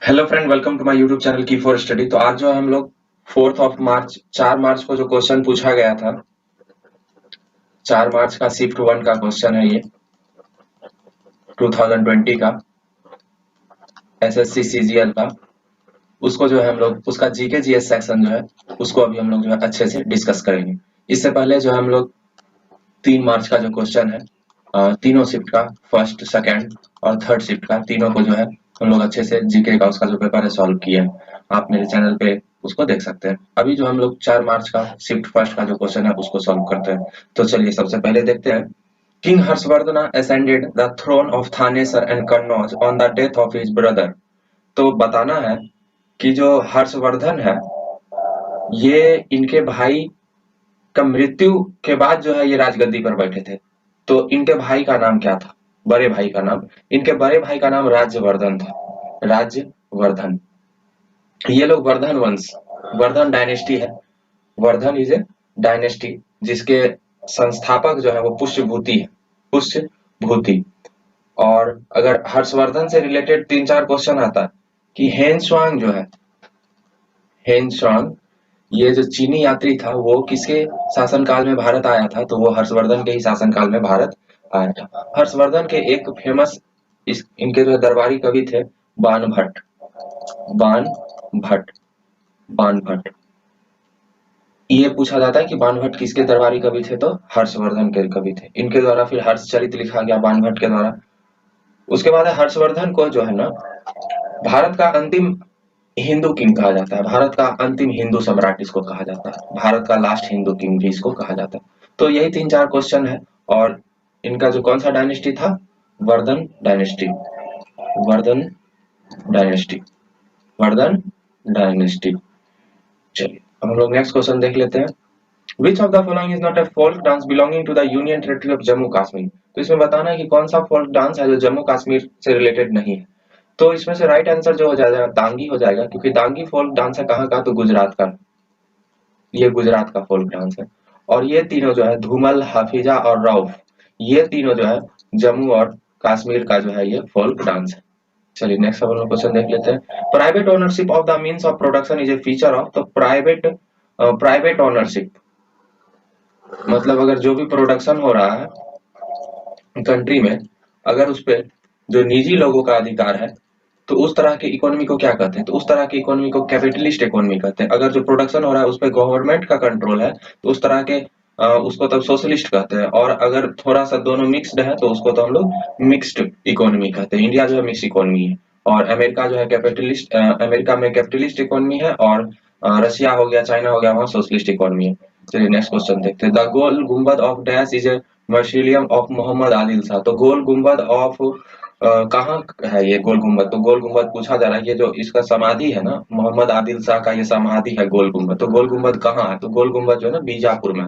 Hello friend, welcome to my YouTube channel key for study. तो आज जो है हम लोग 4 मार्च 4 मार्च को जो क्वेश्चन पूछा गया था, 4 मार्च का शिफ्ट 1 का क्वेश्चन है ये 2020 का एसएससी सीजीएल का। उसको जो है हम लोग उसका जीके जीएस सेक्शन जो है उसको अभी हम लोग जो है अच्छे से डिस्कस करेंगे। इससे पहले जो है हम लोग 3 मार्च का जो क्वेश्चन है तीनों शिफ्ट का, फर्स्ट सेकंड और थर्ड शिफ्ट का, तीनों को जो है हम लोग अच्छे से जीके का उसका जो पेपर है सॉल्व किया है। आप मेरे चैनल पे उसको देख सकते हैं। अभी जो हम लोग 4 मार्च का शिफ्ट फर्स्ट का जो क्वेश्चन है उसको सॉल्व करते हैं। तो चलिए सबसे पहले देखते हैं। King Harshvardhan ascended the throne of Thanesar and Kannauj on the death of his brother। तो बताना है कि जो हर्षवर्धन है ये इनके भाई का मृत्यु के बाद जो है ये राजगद्दी पर बैठे थे। तो इनके भाई का नाम क्या था? बड़े भाई का नाम, इनके बड़े भाई का नाम राज्यवर्धन था। राज्यवर्धन। ये लोग वर्धन वंश, वर्धन डायनेस्टी है। वर्धन इज ए डायनेस्टी जिसके संस्थापक जो है वो पुष्यभूति है। पुष्यभूति। और अगर हर्षवर्धन से रिलेटेड 3-4 क्वेश्चन आता है कि हेनस्वांग जो है, हेनस्वांग ये जो चीनी यात्री था वो किसके शासनकाल में भारत आया था? तो वो हर्षवर्धन के ही शासनकाल में भारत आया था। हर्षवर्धन के एक फेमस इनके जो दरबारी कवि थे बाण भट्ट। बाण भट्ट। बाण भट्ट। ये पूछा जाता है कि बाण भट्ट किसके दरबारी कवि थे? तो हर्षवर्धन के कवि थे। इनके द्वारा फिर हर्षचरित लिखा गया बाण भट्ट के द्वारा। उसके बाद है हर्षवर्धन को जो है ना भारत का अंतिम हिंदू किंग कहा जाता है। भारत का अंतिम हिंदू सम्राट इसको कहा जाता है। भारत का लास्ट हिंदू किंग भी इसको कहा जाता है। तो यही 3-4 क्वेश्चन है। और इनका जो कौन सा डायनेस्टी था? Vardhan dynasty. Vardhan dynasty. Vardhan dynasty. चलिए अब हम लोग नेक्स्ट क्वेश्चन देख लेते हैं। Which of the following is not a folk dance belonging to the Union Territory of Jammu Kashmir? तो इसमें बताना है कि कौन सा फोल्क डांस है जो जम्मू कश्मीर से रिलेटेड नहीं है। तो इसमें से राइट आंसर जो हो जाएगा दांगी हो जाएगा, क्योंकि दांगी फोल्क डांस है कहाँ का? तो गुजरात का। ये गुजरात का फोल्क डांस है। और ये तीनों जो है धूमल, हाफिजा और रऊफ, ये तीनों जो है जम्मू और कश्मीर का जो है ये फोल्क डांस है। चलिए नेक्स्ट हम लोग क्वेश्चन देख लेते हैं। Private ownership of the means of production is a feature of. तो प्राइवेट ओनरशिप मतलब अगर जो भी प्रोडक्शन हो रहा है कंट्री में, अगर उस पे जो निजी लोगों का अधिकार है तो उस तरह की इकोनॉमी को क्या कहते हैं? तो उस तरह की इकोनॉमी को कैपिटलिस्ट इकोनॉमी कहते हैं। अगर जो प्रोडक्शन हो रहा है उस पे गवर्नमेंट का कंट्रोल है तो उस तरह के उसको तब सोशलिस्ट कहते हैं। और अगर थोड़ा सा दोनों मिक्स्ड है तो उसको तो हम लोग मिक्स्ड इकोनॉमी कहते हैं। इंडिया जो है मिक्स इकोनॉमी है और अमेरिका जो है कैपिटलिस्ट, अमेरिका में कैपिटलिस्ट इकोनॉमी है और रशिया हो गया, चाइना हो गया, वहाँ सोशलिस्ट इकोनॉमी है। चलिए नेक्स्ट क्वेश्चन देखते हैं। The Gol Gumbaz of dash is a mausoleum of Mohammed Adil Shah. तो गोल गुम्बद ऑफ कहाँ है ये गोल गुम्बद? तो गोल गुम्बद पूछा जा रहा है, ये जो इसका समाधि है ना मोहम्मद आदिल शाह का, ये समाधि है गोल गुम्बद। तो गोल गुम्बद कहाँ है? तो गोल गुम्बद जो है ना बीजापुर में।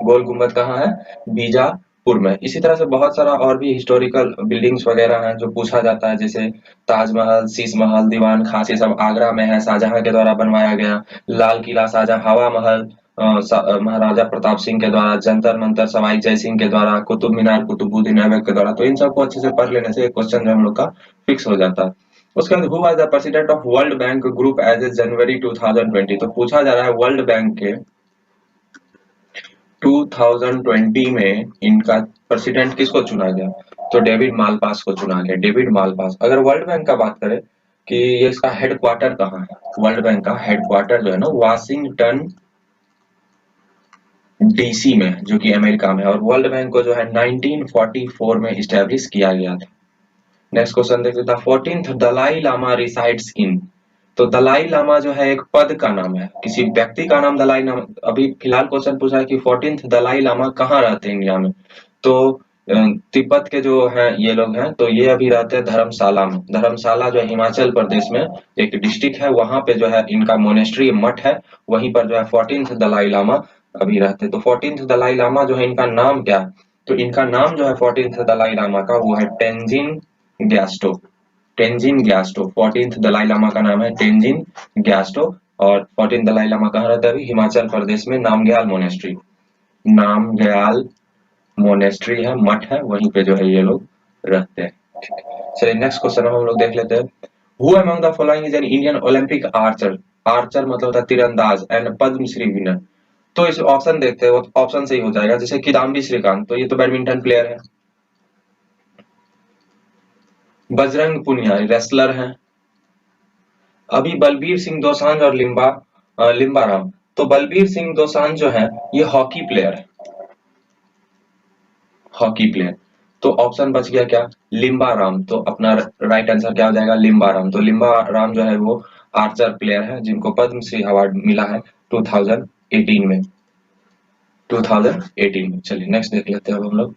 गोल गुम्बद कहाँ है? बीजापुर में। इसी तरह से बहुत सारा और भी हिस्टोरिकल बिल्डिंग्स वगैरह हैं जो पूछा जाता है, जैसे ताजमहल, शीश महल, दीवान खास, ये सब आगरा में है, शाहजहां के द्वारा बनवाया गया। लाल किला, शाहजहां, हवा महल महाराजा प्रताप सिंह के द्वारा, जंतर मंतर सवाई जय सिंह के द्वारा, कुतुब मीनार कुतुबुद्दीन ऐबक के द्वारा। तो इन सबको अच्छे से पढ़ लेने से एक क्वेश्चन जो हम लोग का फिक्स हो जाता है। उसके बाद who was the president of World Bank Group as a January 2020। तो पूछा जा रहा है वर्ल्ड बैंक के 2020 में इनका प्रेसिडेंट किसको चुना गया? तो डेविड मालपास को चुना गया। David Malpass. अगर वर्ल्ड बैंक का बात करें कि ये इसका हेडक्वार्टर कहाँ है, वर्ल्ड बैंक का हेडक्वार्टर जो है ना वाशिंगटन डीसी में, जो कि अमेरिका में है। और वर्ल्ड बैंक को जो है 1944 में इस्टेब्लिश किया गया था। नेक्स्ट क्वेश्चन देखते हैं। 14th Dalai Lama resides in. तो दलाई लामा जो है एक पद का नाम है, किसी व्यक्ति का नाम दलाई लामा। अभी फिलहाल क्वेश्चन पूछा है कि 14th दलाई लामा कहाँ रहते हैं इंडिया में? तो तिब्बत के जो है ये लोग हैं, तो ये अभी रहते हैं धर्मशाला में। धर्मशाला जो है हिमाचल प्रदेश में एक डिस्ट्रिक्ट है, वहां पे जो है इनका मोनेस्ट्री मठ है, वहीं पर जो है 14th दलाई लामा अभी रहते हैं। तो 14th दलाई लामा जो है इनका नाम क्या है? तो इनका नाम जो है 14th दलाई लामा का वो है तेंजिन ग्यास्टो। तेंजिन ग्यास्टो। 14th दलाई लामा का नाम है तेंजिन ग्यास्टो। और 14th दलाई लामा कहाँ रहता है? अभी हिमाचल प्रदेश में नामग्याल मोनेस्ट्री। नामग्याल मोनेस्ट्री है, मठ है, वहीं पे जो है ये लोग रहते हैं। चलिए नेक्स्ट क्वेश्चन हम लोग देख लेते हैं। Who among the following is an Indian Olympic Archer, Archer मतलब होता है तीरंदाज, एंड पद्मश्री विनर। तो इस ऑप्शन देखते हैं, वो ऑप्शन सही हो जाएगा, जैसे किदाम्बी श्रीकांत, तो ये तो बैडमिंटन प्लेयर है। बजरंग पुनिया रेसलर हैं। अभी बलबीर सिंह दोसांझ और लिम्बाराम, तो बलबीर सिंह दोसांझ जो है ये हॉकी प्लेयर है, हॉकी प्लेयर। तो ऑप्शन बच गया क्या, लिम्बाराम, तो अपना राइट आंसर क्या हो जाएगा, लिम्बाराम। तो लिम्बाराम जो है वो आर्चर प्लेयर है जिनको पद्मश्री अवार्ड मिला है 2018 में, 2018 में। चलिए नेक्स्ट देख लेते हैं अब हम लोग।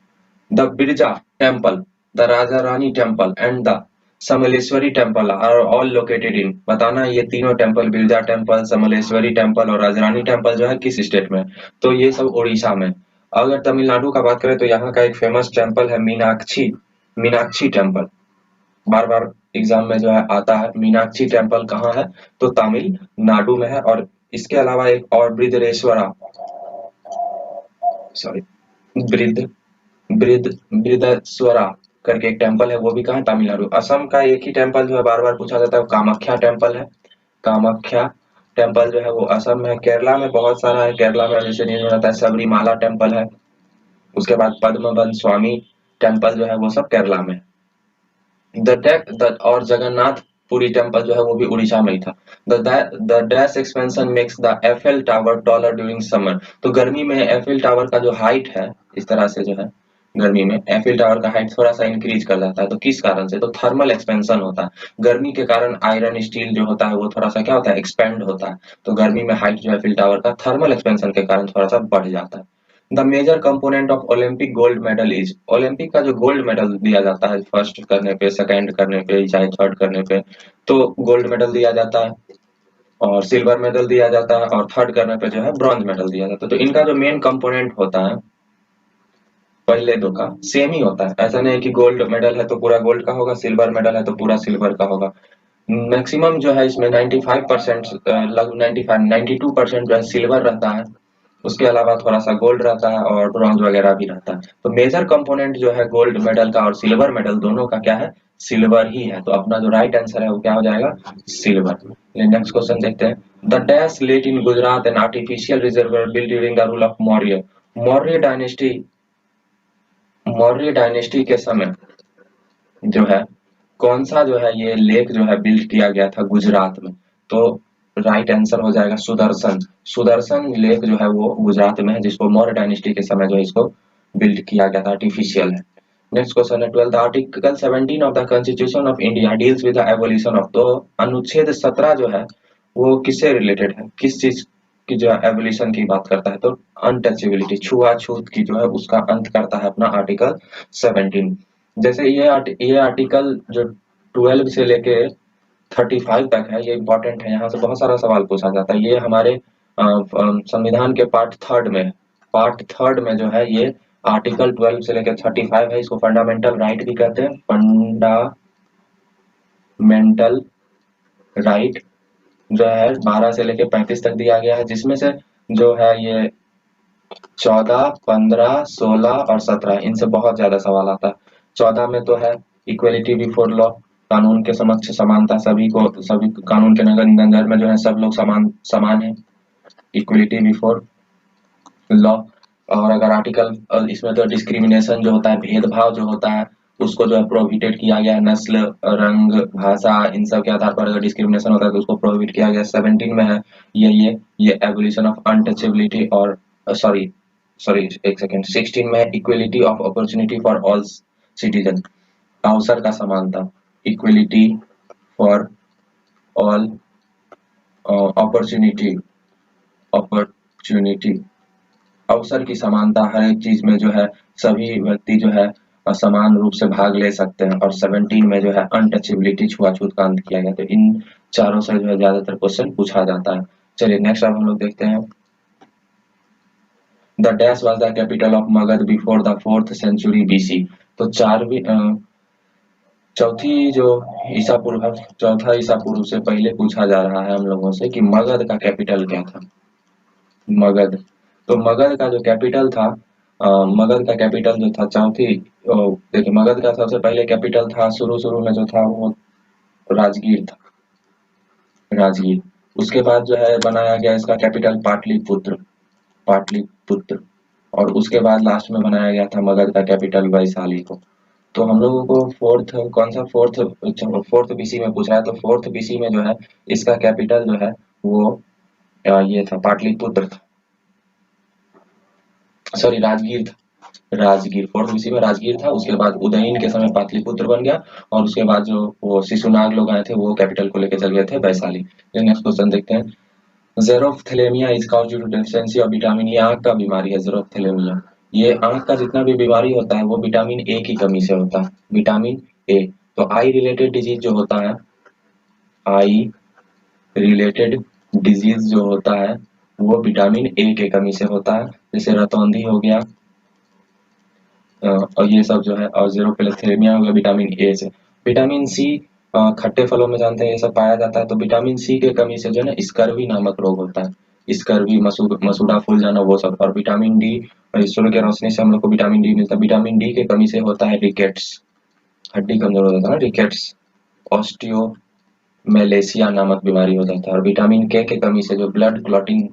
The Birja temple, the Raja Rani temple and the Samaleswari temple are all located in, बताना ये तीनों temple, Birja temple, Samaleswari temple और राजरानी टेम्पल जो है किस स्टेट में, तो ये सब उड़ीसा में। अगर तमिलनाडु का बात करें तो यहाँ का एक फेमस टेम्पल है मीनाक्षी, मीनाक्षी टेम्पल, बार बार एग्जाम में जो है आता है। मीनाक्षी टेम्पल कहाँ है, तो तमिलनाडु में है। और इसके अलावा एक और बृहदेश्वरा, सॉरी बृहद बृहद बृहदेश्वरा करके एक टेम्पल है, वो भी कहाँ है, तमिलनाडु। असम का एक ही टेम्पल जो है बार बार पूछा जाता है, वो कामाख्या टेम्पल है। कामाख्या टेम्पल जो है वो असम में है। केरला में बहुत सारा है, केरला में जैसे नहीं रहता है, सबरीमाला टेम्पल है। उसके बाद पद्मनाभ स्वामी टेम्पल जो है वो सब केरला में। और जगन्नाथ पुरी टेम्पल जो है वो भी उड़ीसा में ही था। The dash expansion makes the FL tower taller during summer, तो गर्मी में एफएल टावर का जो हाइट है, इस तरह से जो है गर्मी में एफएल टावर का हाइट थोड़ा सा इंक्रीज कर जाता है। तो किस कारण से, तो थर्मल एक्सपेंशन होता है। गर्मी के कारण आयरन स्टील जो होता है वो थोड़ा सा क्या होता है, एक्सपेंड होता है। तो गर्मी में हाइट जो है एफएल टावर का थर्मल एक्सपेंशन के कारण थोड़ा सा बढ़ जाता है। The major component of Olympic gold medal is, Olympic का जो गोल्ड मेडल दिया जाता है फर्स्ट करने पे, सेकंड करने पे, चाहे थर्ड करने पे, तो गोल्ड मेडल दिया जाता है, और सिल्वर मेडल दिया जाता है, और थर्ड करने पे जो है ब्रॉन्ज मेडल दिया जाता है। तो इनका जो मेन कंपोनेंट होता है पहले दो का सेम ही होता है। ऐसा नहीं है कि गोल्ड मेडल है तो पूरा गोल्ड का होगा, सिल्वर मेडल है तो पूरा सिल्वर का होगा। मैक्सिमम जो है इसमें 95% लगभग 95 92% जो है सिल्वर रहता है। उसके अलावा थोड़ा सा गोल्ड रहता है और ब्रॉन्ज वगैरह भी रहता है। तो मेजर कंपोनेंट जो है गोल्ड मेडल का और सिल्वर मेडल दोनों का क्या है, सिल्वर ही है। तो अपना जो राइट आंसर है वो क्या हो जाएगा, सिल्वर। नेक्स्ट क्वेश्चन देखते हैं। The dash lake in Gujarat an artificial reservoir build during the rule of Maurya, Maurya dynasty, Maurya dynasty के समय जो है कौन सा जो है ये लेक जो है बिल्ड किया गया था गुजरात में, तो राइट आंसर हो जाएगा सुदर्शन। सुदर्शन लेक जो है वो गुजरात में है, जिसको मौर्य डायनेस्टी के समय जो है इसको बिल्ड किया गया था, आर्टिफिशियल है। नेक्स्ट क्वेश्चन है 12, article 17 of the constitution of India deals with the abolition of, तो अनुच्छेद 17 जो है वो किससे रिलेटेड है, किस चीज की जो है एबोलिशन की बात करता है, तो अनटचेबिलिटी, छुआछूत की जो है उसका अंत करता है अपना आर्टिकल 17। जैसे ये आर्टिकल जो 12 से लेके 35 तक है, ये इंपॉर्टेंट है, यहाँ से बहुत सारा सवाल पूछा जाता है। ये हमारे संविधान के पार्ट थर्ड में, पार्ट थर्ड में जो है ये आर्टिकल 12 से लेकर 35 है। इसको फंडामेंटल राइट भी कहते हैं, फंडामेंटल राइट जो है 12 से लेकर 35 तक दिया गया है, जिसमें से जो है ये 14, 15, 16 और 17 इनसे बहुत ज्यादा सवाल आता है। 14 में तो है इक्वलिटी बिफोर लॉ, कानून के समक्ष समानता, सभी को, सभी कानून के नजर में जो है सब लोग समान समान है, इक्वलिटी बिफोर लॉ। और अगर आर्टिकल इसमें तो डिस्क्रिमिनेशन जो होता है, भेदभाव जो होता है उसको जो है प्रोहिबिटेड किया गया है, नस्ल, रंग, भाषा इन सब के आधार पर अगर डिस्क्रिमिनेशन होता है तो उसको प्रोहिबिट किया गया। 17 में है ये एबोलिशन ऑफ अनटचेबिलिटी, और सॉरी सॉरी एक सेकेंड, 16 में है equality of opportunity for all citizen, अवसर का समानता, equality for all, opportunity, opportunity अवसर की समानता, हर एक चीज में जो है सभी व्यक्ति जो है समान रूप से भाग ले सकते हैं। और 17 में जो है अनटचेबिलिटी, छुआछूत का अंत किया गया। तो इन चारों से जो है ज्यादातर क्वेश्चन पूछा जाता है। चलिए नेक्स्ट अब हम लोग देखते हैं। The dash was the capital of Magadh before the 4th century BC, तो चौथी जो ईसा पूर्व, चौथा ईसा पूर्व से पहले पूछा जा रहा है हम लोगों से कि मगध का कैपिटल क्या था। मगध, तो मगध का जो कैपिटल था, मगध का कैपिटल जो था चौथी, देखिए मगध का सबसे पहले कैपिटल था शुरू शुरू में जो था वो राजगीर था, राजगीर। उसके बाद जो है बनाया गया इसका कैपिटल पाटलिपुत्र, पाटलिपुत्र। और उसके बाद लास्ट में बनाया गया था मगध का कैपिटल वैशाली को। तो हम लोगों को फोर्थ कौन सा फोर्थ बीसी में पूछ रहा है, तो फोर्थ बीसी में जो है इसका कैपिटल जो है वो ये था पाटलिपुत्र था, सॉरी राजगीर था, राजगीर। फोर्थ बीसी में राजगीर था। उसके बाद उदयन के समय पाटलिपुत्र बन गया, और उसके बाद जो वो शिशुनाग लोग आए थे वो कैपिटल को लेकर चल गए थे वैशाली। नेक्स्ट क्वेश्चन देखते हैं। Xerophthalmia is caused due to deficiency of vitamin, ये आंख का बीमारी है ज़ेरोफ्थेलेमिया। ये आंख का जितना भी बीमारी होता है वो विटामिन ए की कमी से होता है, विटामिन ए। तो आई रिलेटेड डिजीज जो होता है, आई रिलेटेड डिजीज जो होता है वो विटामिन ए के कमी से होता है, जैसे रतौंधी हो गया, और ये सब जो है, और ज़ेरोफ्थेलेमिया हो गया विटामिन ए से। विटामिन सी खट्टे फलों में जानते हैं ये सब पाया जाता है। तो विटामिन सी के कमी से जो है ना स्कर्वी नामक रोग होता है, स्कर्वी, मसूड़ा फूल जाना, वो सब। और विटामिन डी, सूर्य की रोशनी से हम लोग को विटामिन डी मिलता है। विटामिन डी के कमी से होता है रिकेट्स, हड्डी कमजोर हो जाता है ना, रिकेट्स। ऑस्टियोमेलेशिया नामक बीमारी हो जाता है। और विटामिन के कमी से जो ब्लड क्लॉटिंग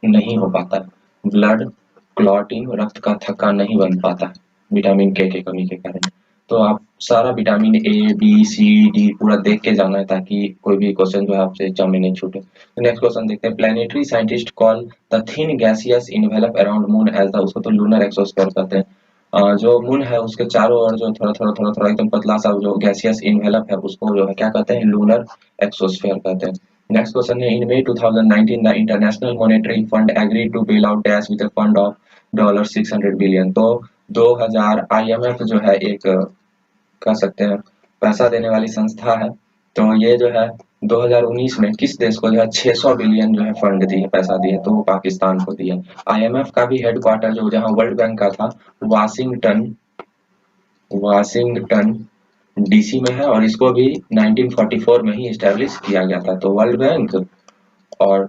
नहीं हो पाता है, ब्लड क्लॉटिंग, रक्त का थक्का नहीं बन पाता है विटामिन के कमी के कारण। तो आप सारा vitamin A B C D पूरा देख के जाना है, ताकि कोई भी क्वेश्चन जो है आपसे एग्जाम में नहीं छूटे। तो नेक्स्ट क्वेश्चन देखते हैं। Planetary scientist call the thin gaseous envelop around moon as the, उसको तो लूनर एक्सोस्फीयर कहते हैं। जो मून है उसके चारों ओर जो थोड़ा थोड़ा थोड़ा थोड़ा एकदम पतला सा जो गैसियस इन्वेलप है उसको जो है क्या कहते हैं, लूनर एक्सोस्फीयर कहते हैं। नेक्स्ट क्वेश्चन है। In May 2019 the International Monetary Fund agreed to bail out dash with a fund of $600 billion. तो 2000 आईएमएफ जो है एक कह सकते हैं पैसा देने वाली संस्था है। तो ये जो है 2019 में किस देश को जो है 600 बिलियन जो है फंड दिए, पैसा दिए, तो वो पाकिस्तान को दिया। आईएमएफ का भी हेडक्वार्टर जो जहाँ वर्ल्ड बैंक का था वाशिंगटन, वाशिंगटन डीसी में है, और इसको भी 1944 में ही स्टैब्लिश किया गया था। तो वर्ल्ड बैंक और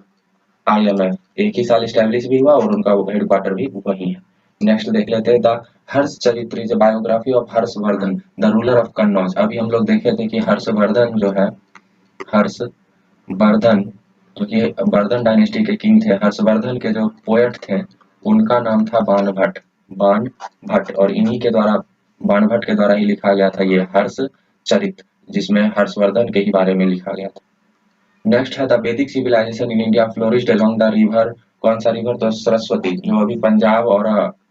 आईएमएफ एक ही साल स्टैब्लिश भी हुआ और उनका हेडक्वार्टर भी वही है। नेक्स्ट देख लेते हैं। द हर्ष चरित्र is biography of Harshvardhan the ruler of Kannauj. अभी हम लोग देखे थे कि हर्षवर्धन जो है, हर्षवर्धन जो कि वर्धन डायनेस्टी के किंग थे, हर्षवर्धन के जो पोएट थे उनका नाम था बाणभट्ट, बाणभट्ट। और इन्हीं के द्वारा, बाणभट्ट के द्वारा ही लिखा गया था ये हर्ष चरित, जिसमें हर्षवर्धन के ही बारे में लिखा गया था। नेक्स्ट है the Vedic civilisation in India flourished along the river, कौन सा रिवर, तो सरस्वती, जो अभी पंजाब और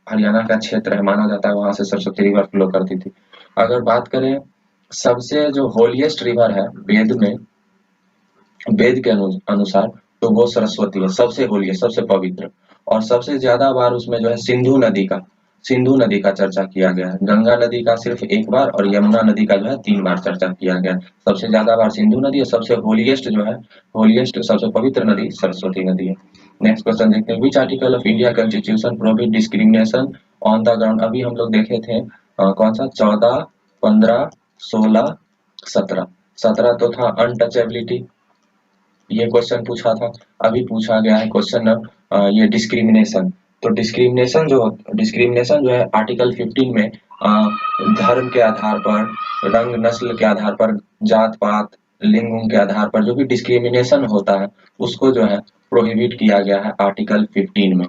हरियाणा का क्षेत्र है माना जाता है, वहां से सरस्वती रिवर फ्लो करती थी। अगर बात करें सबसे जो होलीएस्ट रिवर है वेद में, वेद के अनुसार, तो वो सरस्वती है, सबसे होलीएस्ट, सबसे पवित्र। और सबसे ज्यादा बार उसमें जो है सिंधु नदी का चर्चा किया गया है। गंगा नदी का सिर्फ एक बार और यमुना नदी का जो है 3 बार चर्चा किया गया है। सबसे ज्यादा बार सिंधु नदी, और सबसे होलीएस्ट जो है, होलीएस्ट सबसे पवित्र नदी सरस्वती नदी है। नेक्स्ट क्वेश्चन देखते हैं। Which article of India constitution prohibit discrimination on the ground. अभी हम लोग देखे थे कौन सा, 14, 15, 16, 17। 17 तो था अनटचेबिलिटी, ये क्वेश्चन पूछा था। अभी पूछा गया है क्वेश्चन ये डिस्क्रिमिनेशन। तो डिस्क्रिमिनेशन जो है आर्टिकल 15 में धर्म के आधार पर, रंग नस्ल के आधार पर, जात पात, लिंग के आधार पर जो भी डिस्क्रिमिनेशन होता है उसको जो है प्रोहिबिट किया गया है आर्टिकल 15 में।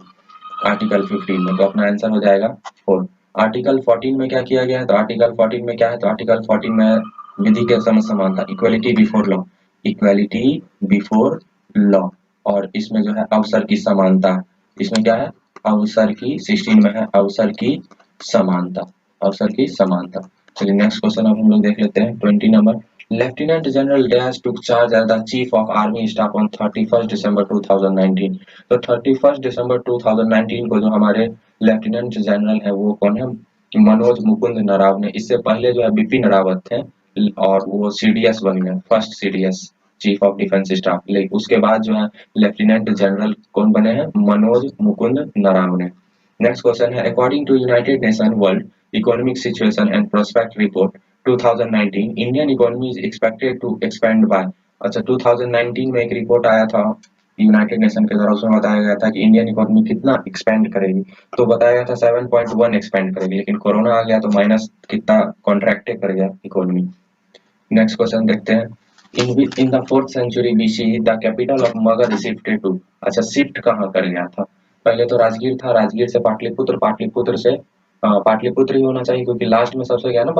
आर्टिकल 15 में तो अपना आंसर हो जाएगा 4। आर्टिकल 14 में क्या किया गया है, तो आर्टिकल 14 में क्या है, तो आर्टिकल 14 में विधि के सम समानता, equality before law, equality before law. और इसमें जो है अवसर की समानता, इसमें क्या है, अवसर की, 16 में है अवसर की समानता, अवसर की समानता। चलिए नेक्स्ट क्वेश्चन अब हम लोग देख लेते हैं 20 number. Lieutenant general dash took charge as the chief of army staff on 31 December 2019। तो 31 दिसंबर 2019 को जो हमारे लेफ्टिनेंट जनरल है वो कौन है, मनोज मुकुंद नरावने। इससे पहले जो है बिपिन रावत थे और वो सीडीएस बन गए, first CDS, chief of defence staff. लेकिन उसके बाद जो है लेफ्टिनेंट जनरल कौन बने हैं, मनोज मुकुंद नरावने। नेक्स्ट क्वेश्चन है। According to united nation world economic situation and prospect report 2019 Indian economy is expected to expand by. अच्छा, 2019 में एक रिपोर्ट आया था यूनाइटेड नेशन के द्वारा, उसमें बताया गया था कि इंडियन इकोनॉमी कितना एक्सपेंड करेगी, तो बताया गया था 7.1 एक्सपेंड करेगी। लेकिन कोरोना आ गया तो माइनस कितना कॉन्ट्रैक्ट कर गया इकोनॉमी। नेक्स्ट क्वेश्चन देखते हैं। In the 4th century BC the capital of Magadh shifted to. अच्छा, शिफ्ट कहाँ कर गया था? पहले तो राजगीर था, राजगीर से पाटलिपुत्र, पाटलिपुत्र से पाटलिपुत्र ही होना चाहिए क्योंकि लास्ट में सबसे गया ना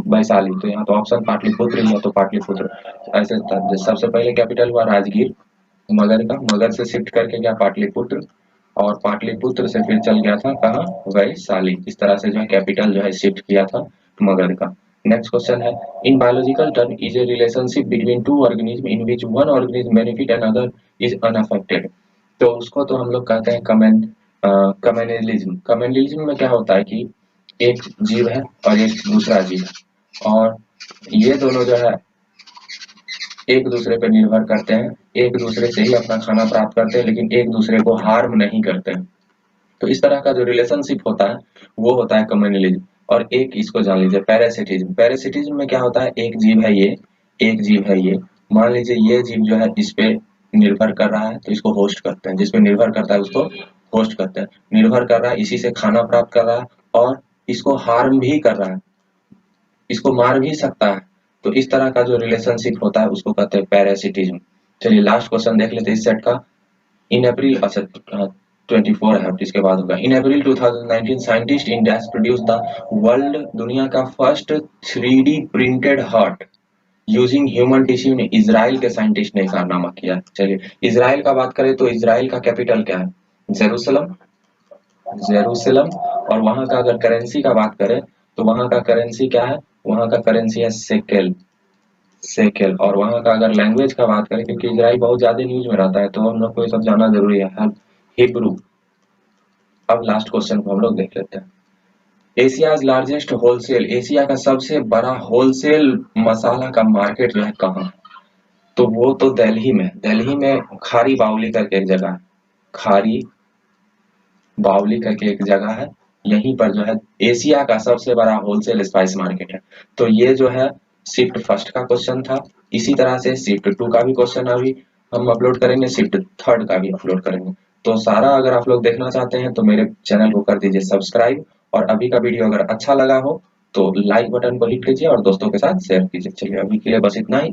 वैशाली, तो यहाँ तो ऑप्शन पाटलिपुत्र ही है, तो पाटलिपुत्र ऐसे था। सबसे पहले कैपिटल हुआ राजगीर मगध का, मगध से शिफ्ट करके गया पाटलिपुत्र, और पाटलिपुत्र से फिर चल गया था कहाँ, वैशाली। इस तरह से जो है कैपिटल जो है शिफ्ट किया था मगध का। नेक्स्ट क्वेश्चन है, in biological term is a relationship between two organism in which one organism benefit and other is unaffected. तो उसको तो हम लोग कहते हैं कमेनिलिज्म। कमेनिलिज्म में क्या होता है कि एक जीव है और एक दूसरा जीव है, और ये दोनों जो है एक दूसरे पर निर्भर करते हैं, एक दूसरे से ही अपना खाना प्राप्त करते हैं, लेकिन एक दूसरे को हार्म नहीं करते हैं। तो इस तरह का जो रिलेशनशिप होता है वो होता है कम्युनलिज्म। और एक इसको जान लीजिए पैरासिटिज्म। पैरासिटिज्म में क्या होता है, एक जीव है ये, एक जीव है ये, मान लीजिए ये जीव जो है इस पे निर्भर कर रहा है तो इसको होस्ट करते हैं, जिस पे निर्भर करता है उसको होस्ट करते हैं। निर्भर कर रहा है, इसी से खाना प्राप्त कर रहा है और इसको हार्म भी कर रहा है, इसको मार भी सकता है। तो इस तरह का जो रिलेशनशिप होता है उसको कहते हैं पैरासिटिज्म। चलिए लास्ट क्वेश्चन देख लेते हैं इस सेट का। इन अप्रैल, अच्छा 24 है, इसके बाद होगा। इन अप्रैल 2019 scientist in dash produce the world, दुनिया का first 3D printed heart using human tissue ने इजराइल के साइंटिस्ट ने कारनामा किया। चलिए इजराइल का बात करें तो इजराइल का कैपिटल क्या है, जेरूसलम, जेरूसलम। और वहां का अगर करेंसी का बात करें तो वहां का करेंसी क्या है, वहां का करेंसी है सेकेल, सेकेल। और वहां का अगर लैंग्वेज का बात करें, क्योंकि इजराइल बहुत ज्यादा न्यूज में रहता है तो हम लोग को ये सब जानना जरूरी है, हिब्रू। अब लास्ट क्वेश्चन को हम लोग देख लेते हैं। एशियाज लार्जेस्ट होलसेल, एशिया का सबसे बड़ा होलसेल मसाला का मार्केट जो है कहाँ? तो वो तो दिल्ली में, दिल्ली में खारी बावली करके एक जगह है, खारी बावली करके एक जगह है, यहीं पर जो है एशिया का सबसे बड़ा होलसेल स्पाइस मार्केट है। तो ये जो है शिफ्ट फर्स्ट का क्वेश्चन था। इसी तरह से शिफ्ट 2 का भी क्वेश्चन अभी हम अपलोड करेंगे, शिफ्ट थर्ड का भी अपलोड करेंगे। तो सारा अगर आप लोग देखना चाहते हैं तो मेरे चैनल को कर दीजिए सब्सक्राइब, और अभी का वीडियो अगर अच्छा लगा हो तो लाइक बटन को हिट कीजिए और दोस्तों के साथ शेयर कीजिए। चलिए अभी के लिए बस इतना ही।